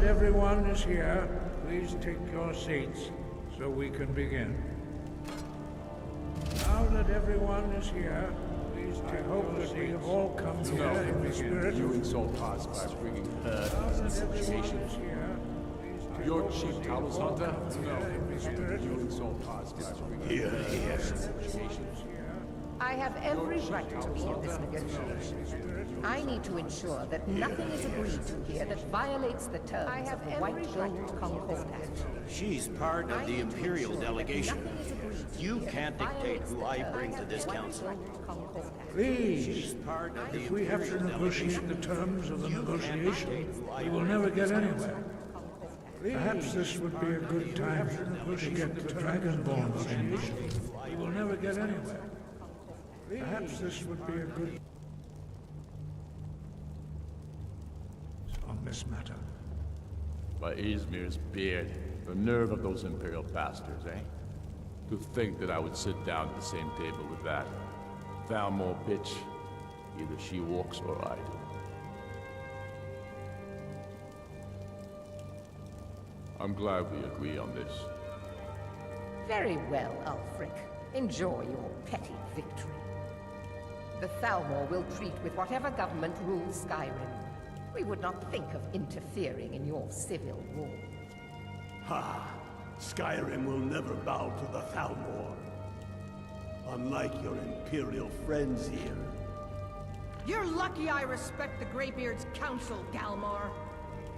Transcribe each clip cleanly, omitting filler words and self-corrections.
that everyone is here, please take your seats so we can begin. Now that everyone is here, please take your seats. We have all come here in the spirit You insult us by bringing her to this situation. Your chief Talos Hunter? No. You insult us by bringing her to this situation. I have every right to be in this negotiation. I need to ensure that nothing is agreed to here that violates the terms of the White Gold Concordat. She's part of the Imperial delegation. You can't dictate who I bring to this council. Please, Part of the if we have to Imperial negotiate the terms of the negotiation, we will never get anywhere. Perhaps this would be a good time to get the Dragonborn finished. We will never get anywhere. Perhaps this would be a good... on this matter. By Izmir's beard, the nerve of those Imperial bastards, eh? To think that I would sit down at the same table with that Thalmor bitch. Either she walks or I do. I'm glad we agree on this. Very well, Ulfric. Enjoy your petty victory. The Thalmor will treat with whatever government rules Skyrim. We would not think of interfering in your civil war. Ha! Skyrim will never bow to the Thalmor. Unlike your Imperial friends here. You're lucky I respect the Greybeard's counsel, Galmar.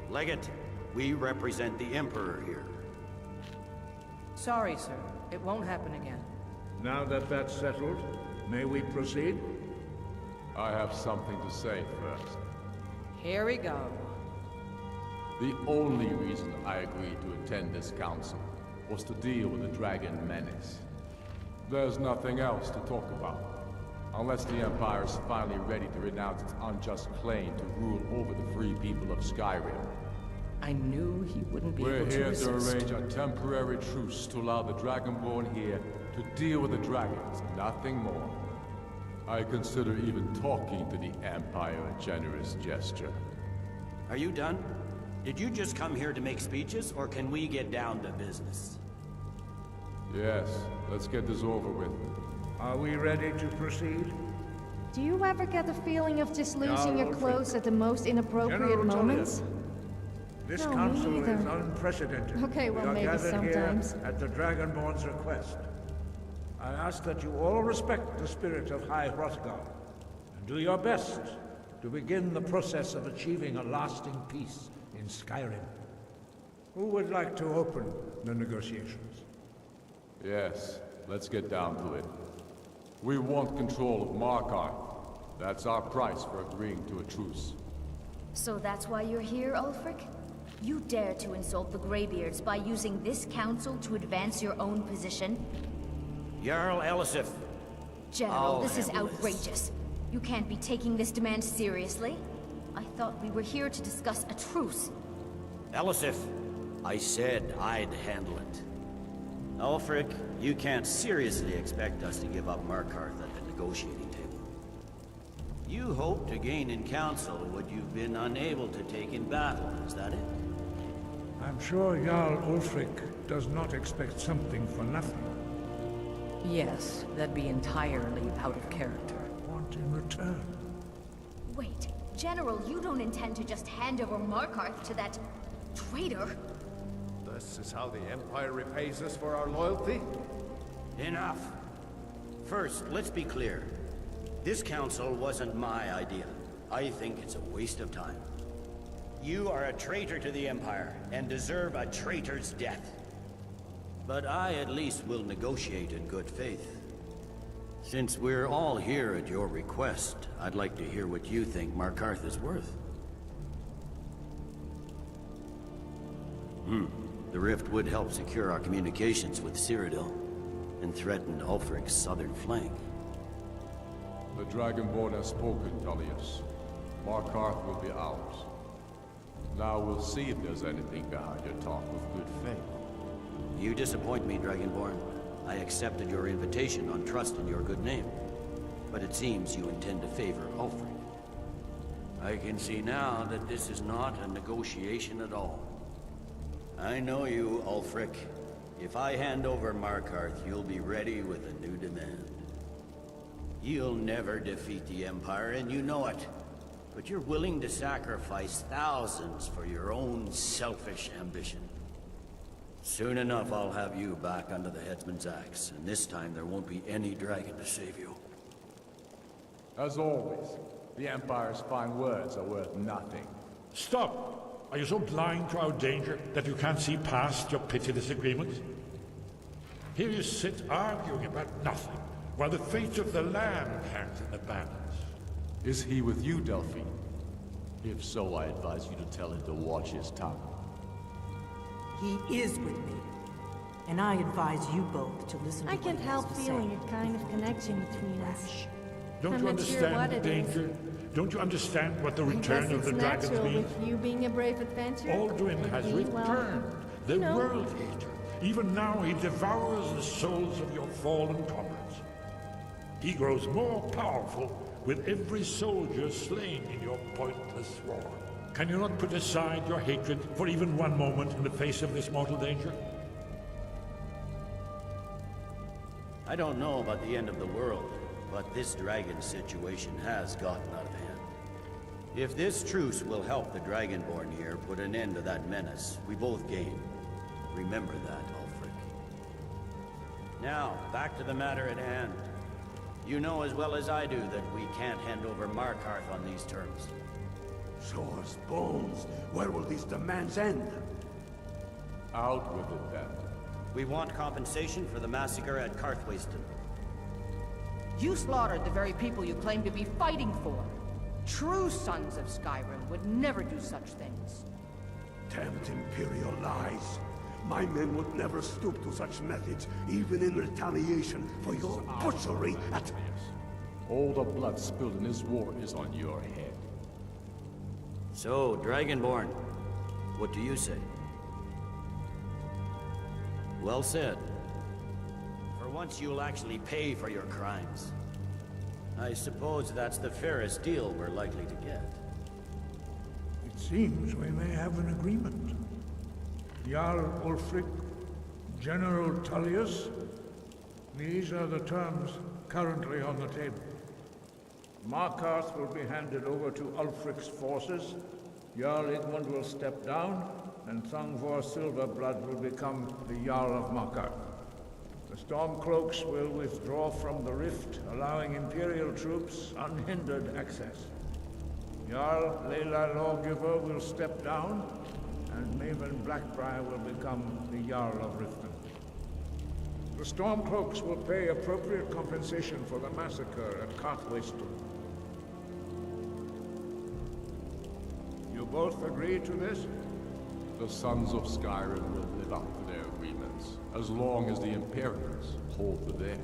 Legate, we represent the Emperor here. Sorry, sir. It won't happen again. Now that that's settled, may we proceed? I have something to say first. Here we go. The only reason I agreed to attend this council was to deal with the Dragon Menace. There's nothing else to talk about, unless the Empire is finally ready to renounce its unjust claim to rule over the free people of Skyrim. I knew he wouldn't be able to resist. We're here to arrange a temporary truce to allow the Dragonborn here to deal with the dragons, nothing more. I consider even talking to the Empire a generous gesture. Are you done? Did you just come here to make speeches, or can we get down to business? Yes, let's get this over with. Are we ready to proceed? Do you ever get the feeling of just losing your clothes at the most inappropriate General moments? This No, me council neither. is unprecedented. Okay, well, we are maybe gathered sometimes. here at the Dragonborn's request. I ask that you all respect the spirit of High Hrothgar, and do your best to begin the process of achieving a lasting peace in Skyrim. Who would like to open the negotiations? Yes, let's get down to it. We want control of Markarth. That's our price for agreeing to a truce. So that's why you're here, Ulfric? You dare to insult the Greybeards by using this council to advance your own position? Jarl Elisif. General, I'll this is handle this. outrageous. You can't be taking this demand seriously. I thought we were here to discuss a truce. Elisif, I said I'd handle it. Ulfric, you can't seriously expect us to give up Markarth at the negotiating table. You hope to gain in council what you've been unable to take in battle, is that it? I'm sure Jarl Ulfric does not expect something for nothing. Yes, that'd be entirely out of character. Want in return. Wait, General, you don't intend to just hand over Markarth to that traitor? This is how the Empire repays us for our loyalty? Enough. First, let's be clear. This council wasn't my idea. I think it's a waste of time. You are a traitor to the Empire, and deserve a traitor's death. But I at least will negotiate in good faith. Since we're all here at your request, I'd like to hear what you think Markarth is worth. The rift would help secure our communications with Cyrodiil, and threaten Ulfric's southern flank. The Dragonborn has spoken, Tullius. Markarth will be ours. Now we'll see if there's anything behind your talk with good faith. You disappoint me, Dragonborn. I accepted your invitation on trust in your good name. But it seems you intend to favor Ulfric. I can see now that this is not a negotiation at all. I know you, Ulfric. If I hand over Markarth, you'll be ready with a new demand. You'll never defeat the Empire, and you know it. But you're willing to sacrifice thousands for your own selfish ambition. Soon enough, I'll have you back under the headsman's axe, and this time there won't be any dragon to save you. As always, the Empire's fine words are worth nothing. Stop! Are you so blind to our danger that you can't see past your petty disagreements? Here you sit arguing about nothing, while the fate of the land hangs in the balance. Is he with you, Delphine? If so, I advise you to tell him to watch his tongue. He is with me. And I advise you both to listen to I what can't he has help to say. feeling a kind of connection between us. Don't I'm you not sure understand what the it danger? Don't you understand what the I return guess of it's the dragons natural means? with you being a brave adventurer. Alduin has Maybe, well, returned, the no. world hater. Even now he devours the souls of your fallen comrades. He grows more powerful with every soldier slain in your pointless war. Can you not put aside your hatred for even one moment in the face of this mortal danger? I don't know about the end of the world, but this dragon situation has gotten out of hand. If this truce will help the Dragonborn here put an end to that menace, we both gain. Remember that, Ulfric. Now, back to the matter at hand. You know as well as I do that we can't hand over Markarth on these terms. Swords, bones, where will these demands end? Out with it, then. We want compensation for the massacre at Karthwasten. You slaughtered the very people you claim to be fighting for. True sons of Skyrim would never do such things. Damned Imperial lies. My men would never stoop to such methods, even in retaliation for your butchery at... All the blood spilled in this war is on your head. So, Dragonborn, what do you say? Well said. For once you'll actually pay for your crimes. I suppose that's the fairest deal we're likely to get. It seems we may have an agreement. Jarl Ulfric, General Tullius, these are the terms currently on the table. Markarth will be handed over to Ulfric's forces, Jarl Igmund will step down, and Thangvor Silverblood will become the Jarl of Markarth. The Stormcloaks will withdraw from the rift, allowing Imperial troops unhindered access. Jarl Leila Lawgiver will step down, and Maven Blackbriar will become the Jarl of Riften. The Stormcloaks will pay appropriate compensation for the massacre at Karthwasten. You both agree to this? The sons of Skyrim will live up to their agreements, as long as the Imperials hold to theirs.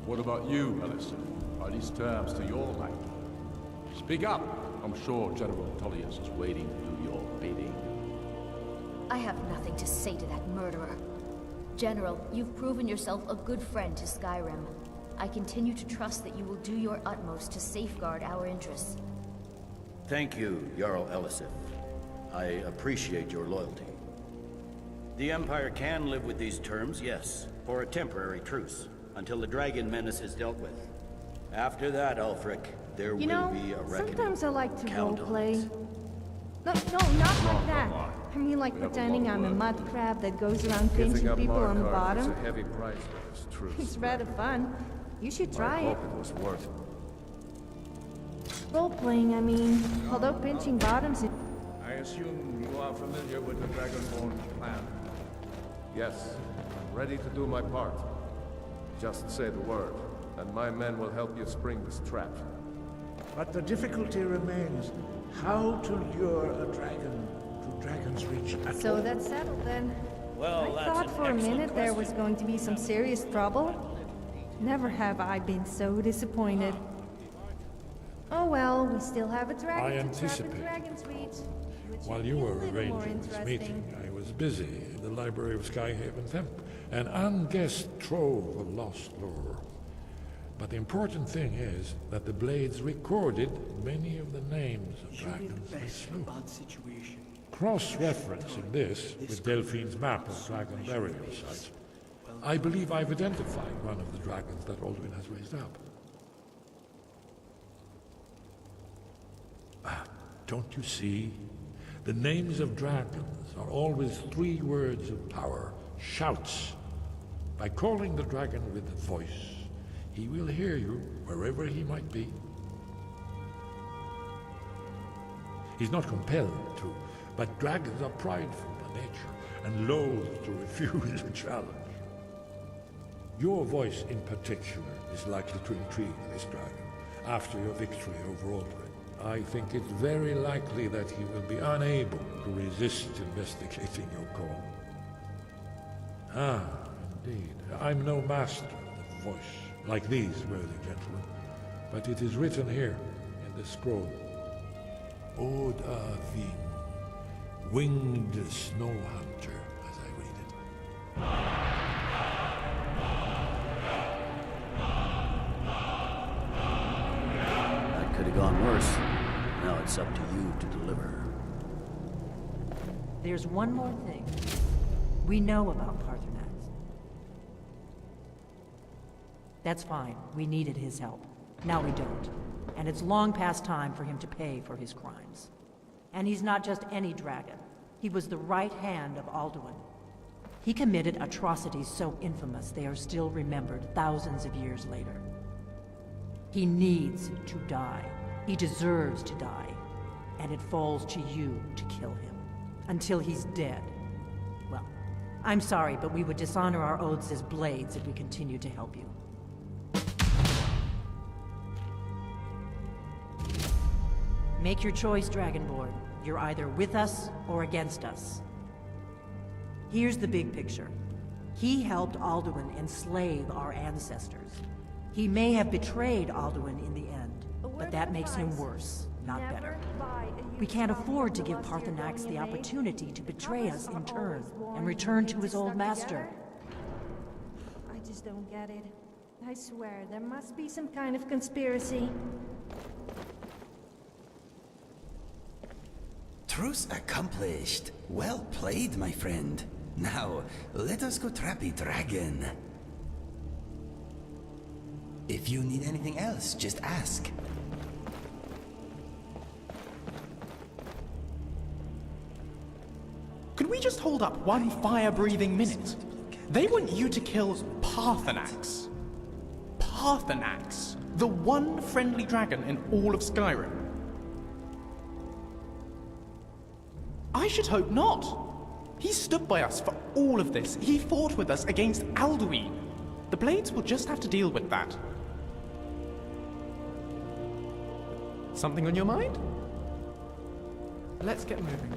What about you, Melissa? Are these terms to your liking? Speak up! I'm sure General Tullius is waiting to do your bidding. I have nothing to say to that murderer. General, you've proven yourself a good friend to Skyrim. I continue to trust that you will do your utmost to safeguard our interests. Thank you, Jarl Elisif. I appreciate your loyalty. The Empire can live with these terms, yes, for a temporary truce, until the dragon menace is dealt with. After that, Ulfric, there will be a reckoning. Sometimes I like to Count on roleplay. it. No, not like that. I mean like pretending I'm a mud crab that goes around Giving pinching up people on the Markarth bottom. is a heavy price for this truce. It's rather fun. You should I try it. hope it was worth it. Role-playing, I mean. Although pinching bottoms is... I assume you are familiar with the Dragonborn's plan. Yes, I'm ready to do my part. Just say the word, and my men will help you spring this trap. But the difficulty remains how to lure a dragon to Dragon's Reach at all. So that's settled then. Well, I that's thought an for a excellent minute there was question. going to be some serious trouble. Never have I been so disappointed. Oh well, we still have a dragon I to trap anticipate. at Dragon's Reach. Which While would you be a were little more arranging this interesting. meeting, I was busy in the library of Skyhaven Temp, an unguessed trove of lost lore. But the important thing is that the blades recorded many of the names of dragons they slew. bad situation. Cross-referencing this with Delphine's map of dragon burial sites, I believe I've identified one of the dragons that Alduin has raised up. Don't you see? The names of dragons are always 3 words of power, shouts. By calling the dragon with a voice, he will hear you wherever he might be. He's not compelled to, but dragons are prideful by nature and loath to refuse a challenge. Your voice in particular is likely to intrigue this dragon after your victory over Alduin. I think it's very likely that he will be unable to resist investigating your call. Ah, indeed. I'm no master of the voice, like these worthy gentlemen, but it is written here in the scroll. Od Avin, winged snow hunter, as I read it. That could have gone worse. Now it's up to you to deliver. There's one more thing. We know about Parthenax. That's fine. We needed his help. Now we don't. And it's long past time for him to pay for his crimes. And he's not just any dragon. He was the right hand of Alduin. He committed atrocities so infamous they are still remembered thousands of years later. He needs to die. He deserves to die. And it falls to you to kill him. Until he's dead. Well, I'm sorry, but we would dishonor our oaths as blades if we continued to help you. Make your choice, Dragonborn. You're either with us or against us. Here's the big picture. He helped Alduin enslave our ancestors. He may have betrayed Alduin in the end, but that makes him worse, not better. We can't afford to give Parthenax the opportunity to betray us in turn and return to his old master. I just don't get it. I swear, there must be some kind of conspiracy. Truce accomplished. Well played, my friend. Now, let us go trap a dragon. If you need anything else, just ask. Could we just hold up one fire-breathing minute? They want you to kill Parthenax. Parthenax, the one friendly dragon in all of Skyrim. I should hope not. He stood by us for all of this. He fought with us against Alduin. The Blades will just have to deal with that. Something on your mind? Let's get moving.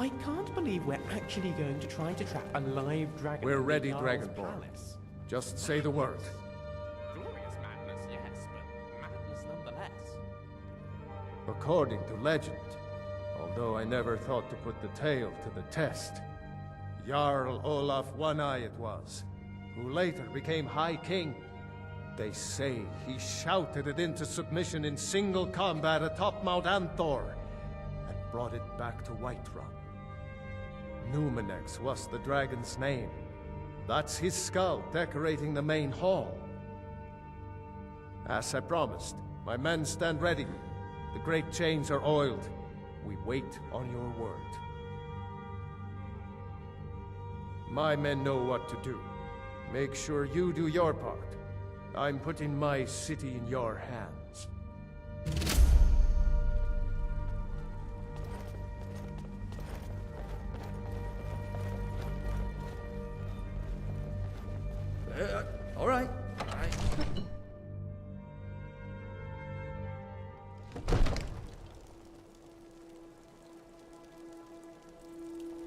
I can't believe we're actually going to try to trap a live dragon. We're in the ready, Jarl's Dragonborn. palace. Just say the word. Glorious madness, yes, but madness nonetheless. According to legend, although I never thought to put the tale to the test, Jarl Olaf One-Eye it was, who later became High King. They say he shouted it into submission in single combat atop Mount Anthor, and brought it back to Whiterun. Numenex was the dragon's name. That's his skull decorating the main hall. As I promised, my men stand ready. The great chains are oiled. We wait on your word. My men know what to do. Make sure you do your part. I'm putting my city in your hands. All right.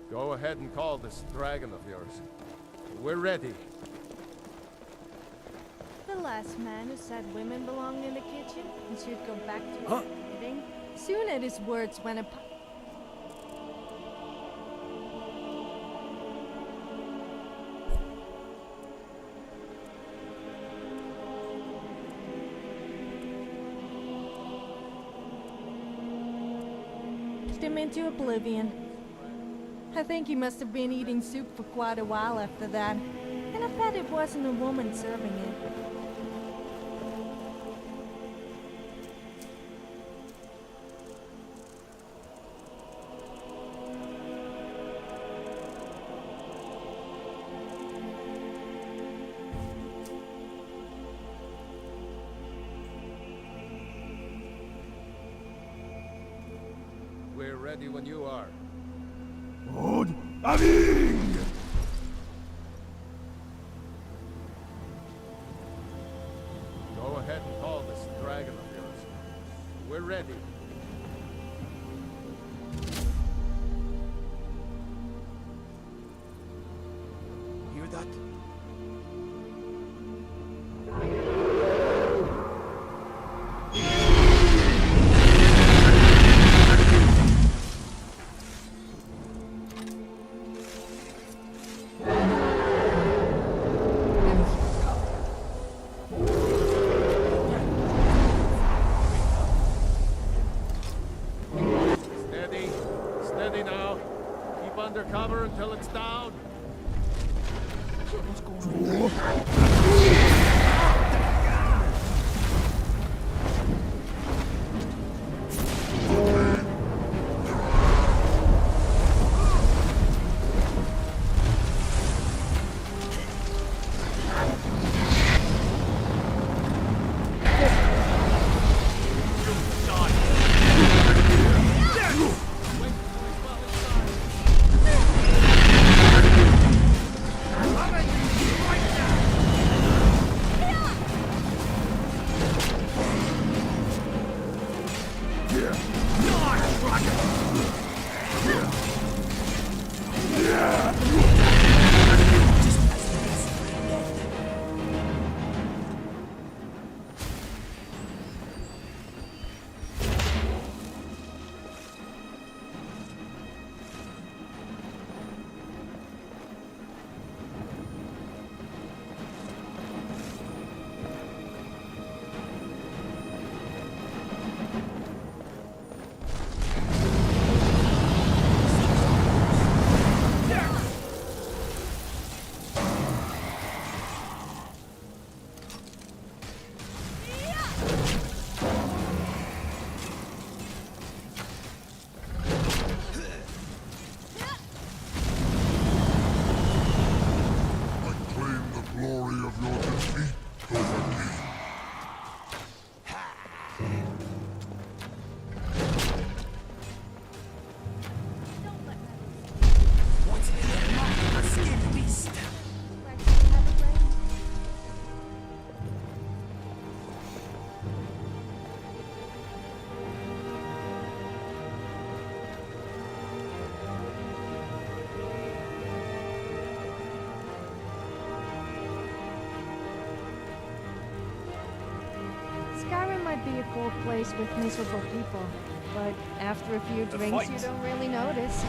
Go ahead and call this dragon of yours. We're ready. The last man who said women belonged in the kitchen and should go back to eating. Soon at his words went upon. Him into oblivion. I think he must have been eating soup for quite a while after that, and I bet it wasn't a woman serving it. We're ready when you are. Good evening! Go ahead and call this dragon of yours. We're ready. Hear that? Steady now. Keep under cover until it's down. Skyrim might be a cool place with miserable people, but after a few drinks, you don't really notice.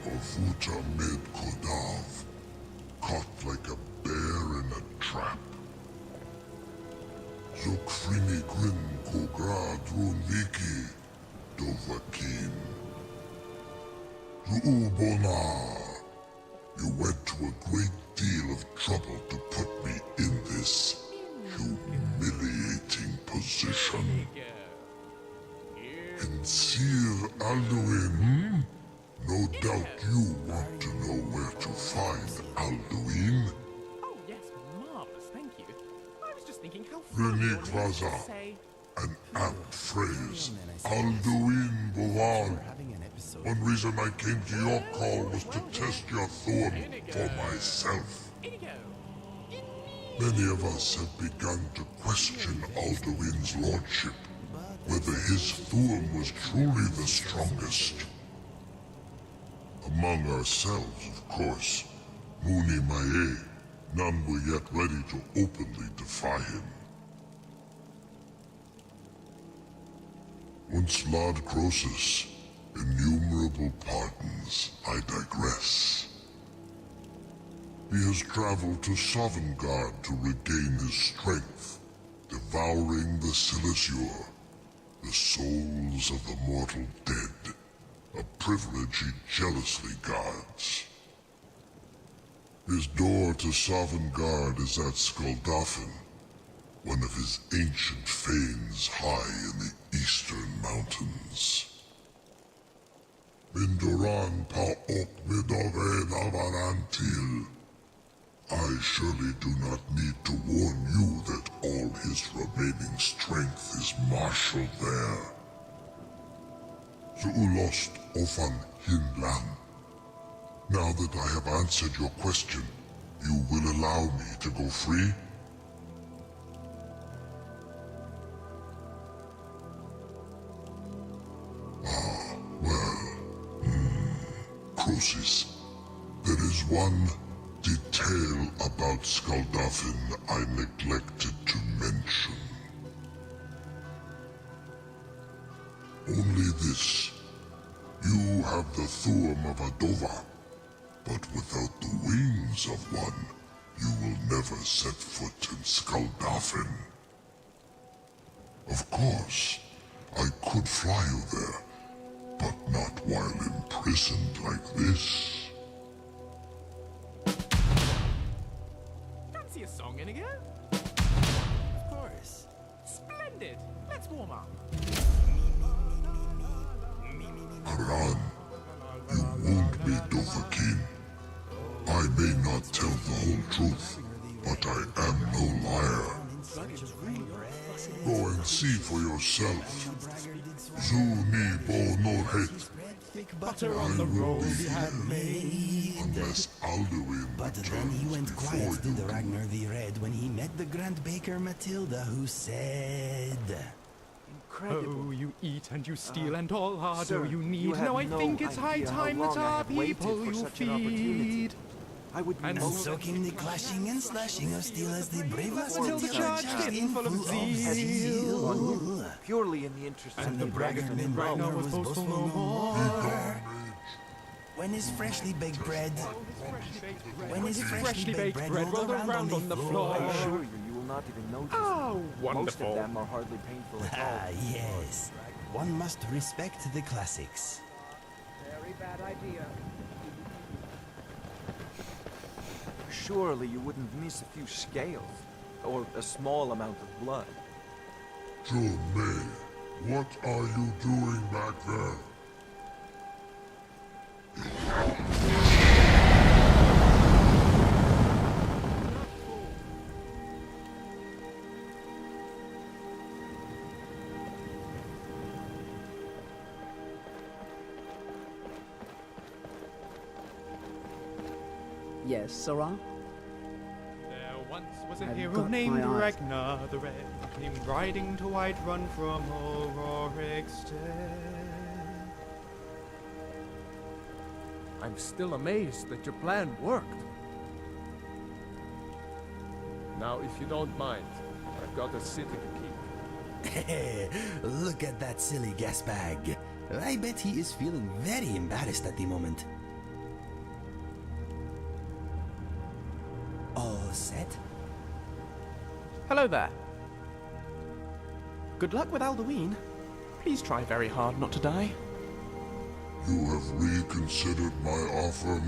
Ofuta mid Kodav, caught like a bear in a trap. Zukfrini Grin Kogra Drunviki, Dovakin. Zuubonar, you went to a great deal of trouble to put me in this humiliating position. Sincere Alduin, no doubt you want to know where to find Alduin. Oh, yes, marvelous, thank you. I was just thinking how Renik Vaza, an apt phrase. Alduin Boval. One reason I came to your call was to test your thorn for myself. Many of us have begun to question Alduin's lordship, whether his Thuum was truly the strongest. Among ourselves, of course, Muni Mae, none were yet ready to openly defy him. Once Lord Croesus, innumerable pardons, I digress. He has traveled to Sovngarde to regain his strength, devouring the Silesure, the souls of the mortal dead, a privilege he jealously guards. His door to Sovngarde is at Skuldafn, one of his ancient fanes high in the eastern mountains. Mindoran Paok Midoven Avarantil. I surely do not need to warn you that all his remaining strength is marshaled there. Zuulost Ofan Hinlan. Now that I have answered your question, you will allow me to go free? Ah, well, Croesus, there is one detail about Skuldafn I neglected to mention. Only this. You have the Thuum of Adova, but without the wings of one, you will never set foot in Skuldafn. Of course, I could fly you there, but not while imprisoned like this. Fancy a song, Inigo? Of course. Splendid! Let's warm up. Haran, you won't be Dothraki. I may not tell the whole truth, but I am no liar. Go and see for yourself. Zu ni bo no het. Butter on the road he had made. Unless Alduin But then he went quiet, did Ragnar the Red, when he met the Grand Baker Matilda, who said... Oh, you eat and you steal and all hardo Sir, you need. you have Now I no think it's high idea how time that long I our have waited people for you such an opportunity. feed. I would be And most soaking the clashing and slashing of steel as they brave us Matilda charged in full of zeal. purely in the interest of And the the braggart named Ragnar Ragnar was was boastful boastful no no more. more. When his freshly baked bread... When his freshly baked bread rolled around on the floor. I assure you, you will not even notice. Oh, Most of wonderful. them are hardly painful at all. Ah, yes. One must respect the classics. Very bad idea. Surely you wouldn't miss a few scales, or a small amount of blood. John May, what are you doing back there? Yes, Sirrah? There once was a I've hero got named my eyes. Ragnar the Red, came riding to Whiterun from Auroric's stead. I'm still amazed that your plan worked. Now, if you don't mind, I've got a city to keep. Look at that silly gas bag. I bet he is feeling very embarrassed at the moment. All set? Hello there. Good luck with Alduin. Please try very hard not to die. You have reconsidered my offer,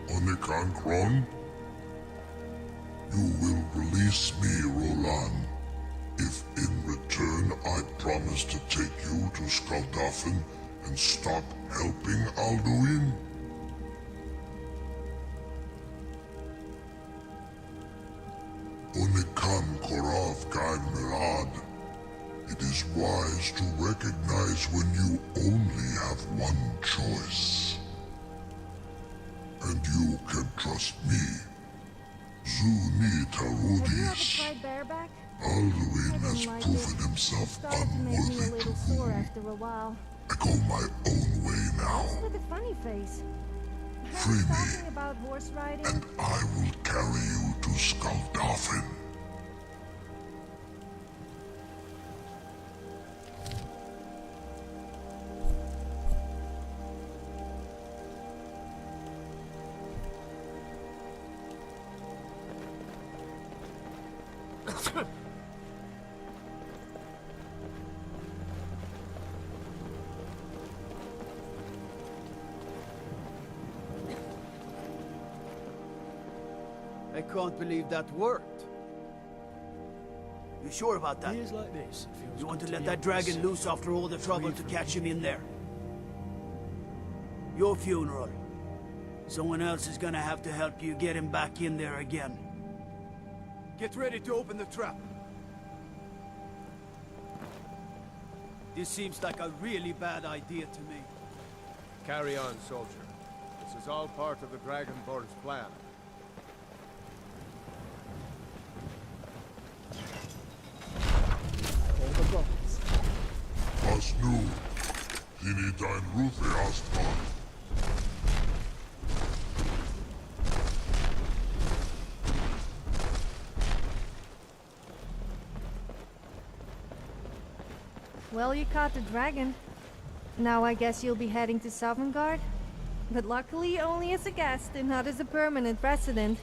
Onikan Kron? You will release me, Roland, if in return I promise to take you to Skaldafn and stop helping Alduin? Onikan Korav Gai Mirad. It is wise to recognize when you only have one choice. And you can trust me. Zuni Tarudis. Tried bareback? Alduin has proven himself unworthy to rule. After a while. I go my own way now. What's with the funny face? Free me, Talking about horse riding? and I will carry you to Skaldafn. I can't believe that worked. You sure about that? Like this. You want to let that dragon loose after all the trouble to catch him in there? Your funeral. Someone else is gonna have to help you get him back in there again. Get ready to open the trap. This seems like a really bad idea to me. Carry on, soldier. This is all part of the Dragonborn's plan. All the buttons. As nu, hini dein Rufe Astman. Well, you caught the dragon. Now I guess you'll be heading to Sovngarde? But luckily only as a guest and not as a permanent resident.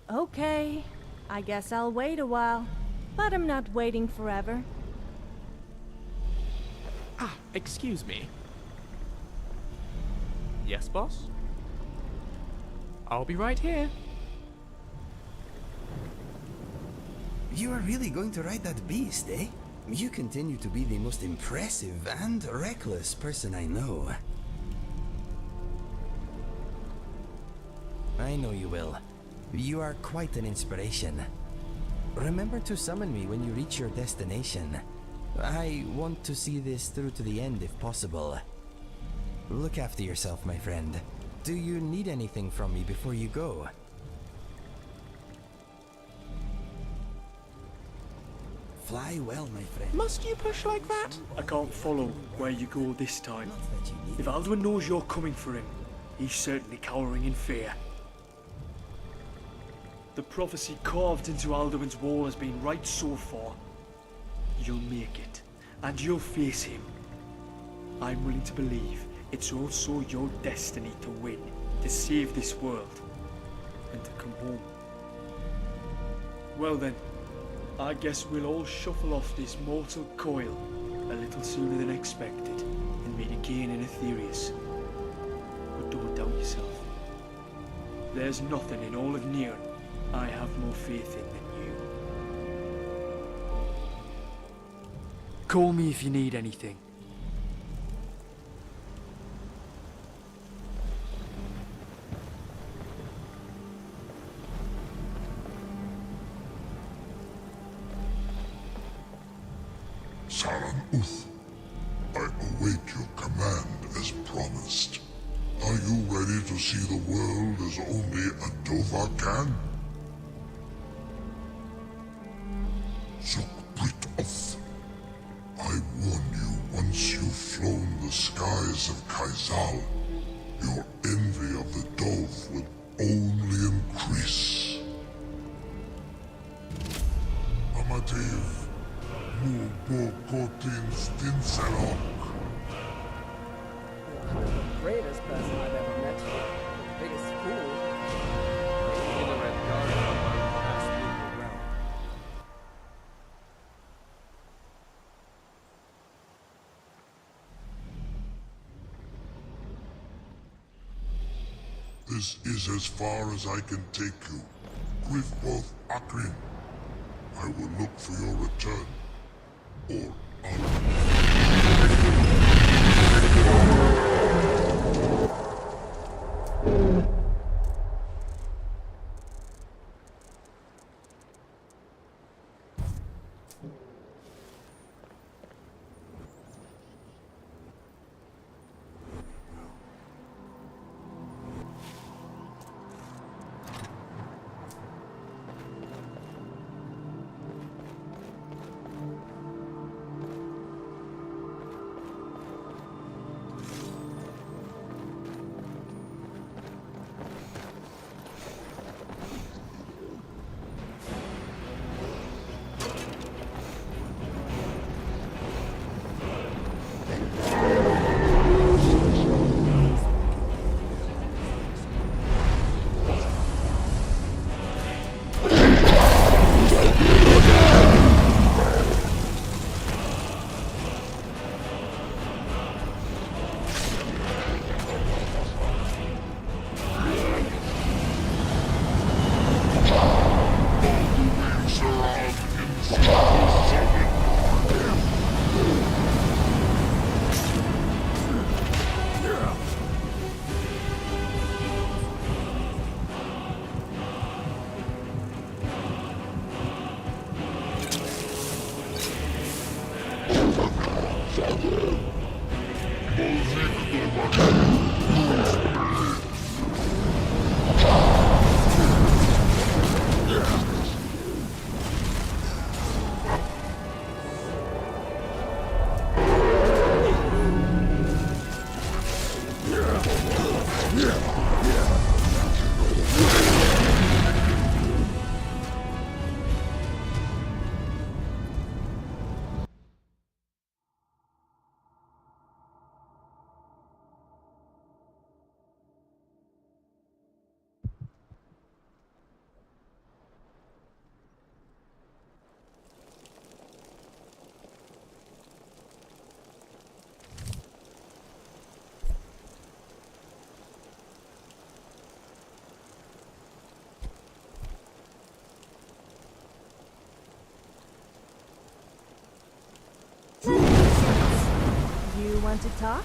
Okay, I guess I'll wait a while. But I'm not waiting forever. Ah, excuse me. Yes, boss? I'll be right here. You are really going to ride that beast, eh? You continue to be the most impressive and reckless person I know. I know you will. You are quite an inspiration. Remember to summon me when you reach your destination. I want to see this through to the end if possible. Look after yourself, my friend. Do you need anything from me before you go? Fly well, my friend. Must you push like that? I can't follow where you go this time. If Alduin knows you're coming for him, he's certainly cowering in fear. The prophecy carved into Alduin's wall has been right so far. You'll make it, and you'll face him. I'm willing to believe it's also your destiny to win, to save this world, and to come home. Well then, I guess we'll all shuffle off this mortal coil a little sooner than expected and meet again in Aetherius. But don't doubt yourself. There's nothing in all of Nirn I have more faith in than you. Call me if you need anything. Saran Uth. await your command as promised. Are you ready to see the world as only a Dova can? Zukbrit-oth. I warn you, once you've flown the skies of Kaizal, your envy of the Dove will only increase. Amativ, Mubokotin Stinselok. The greatest person I've ever met. The biggest fool. Maybe the Red Guard has moved around. This is as far as I can take you. Grifboth Akrin. I will look for your return. Or You want to talk?